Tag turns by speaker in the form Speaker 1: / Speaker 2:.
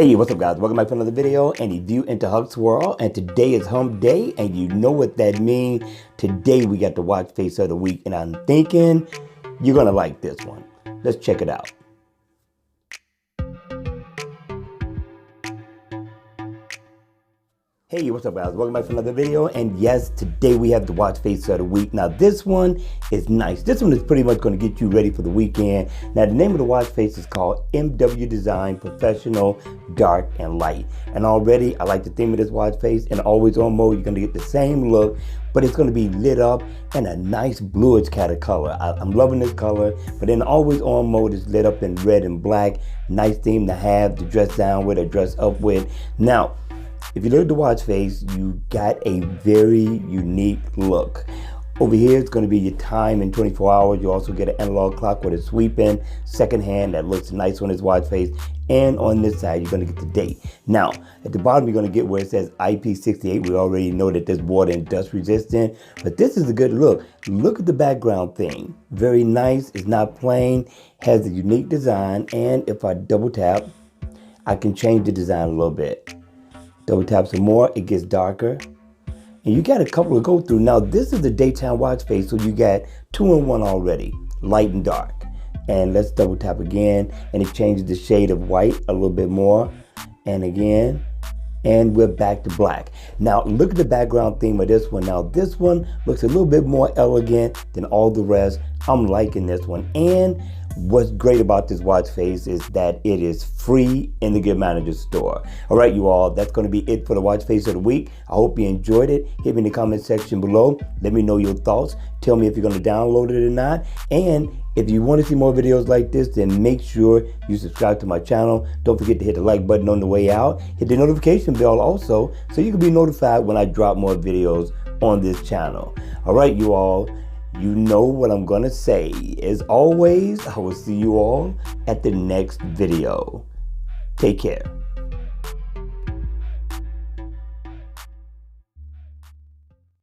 Speaker 1: Hey, what's up guys? Welcome back to another video and a view into Huck's world. And today is hump day and you know what that means. Today we got the watch face of the week and I'm thinking you're gonna like this one. Let's check it out. Hey, what's up guys? Welcome back to another video. And yes, today we have the watch face of the week. Now this one is nice. This one is pretty much going to get you ready for the weekend. Now the name of the watch face is called MWDesign Professional Dark and Light. And already I like the theme of this watch face. And always on mode, you're going to get the same look, but it's going to be lit up in a nice bluish kind of color. I'm loving this color, but then always on mode is lit up in red and black. Nice theme to have, to dress down with or dress up with. Now, if you look at the watch face, you got a very unique look. Over here, it's going to be your time in 24 hours. You also get an analog clock with a sweep-in second hand that looks nice on this watch face. And on this side, you're going to get the date. Now, at the bottom, you're going to get where it says IP68. We already know that this water and dust resistant, but this is a good look. Look at the background thing. Very nice. It's not plain. Has a unique design. And if I double tap, I can change the design a little bit. Double tap some more, it gets darker. And you got a couple to go through. Now this is the daytime watch face, so you got 2-in-1 already, light and dark. And let's double tap again, and it changes the shade of white a little bit more. And again, and we're back to black. Now look at the background theme of this one. Now this one looks a little bit more elegant than all the rest. I'm liking this one. And what's great about this watch face is that it is free in the Gift Manager store. All right, you all, that's going to be it for the watch face of the week. I hope you enjoyed it. Hit me in the comment section below. Let me know your thoughts. Tell me if you're going to download it or not. And if you want to see more videos like this, then make sure you subscribe to my channel. Don't forget to hit the like button on the way out. Hit the notification bell also so you can be notified when I drop more videos on this channel. All right, you all. You know what I'm gonna say. As always, I will see you all at the next video. Take care.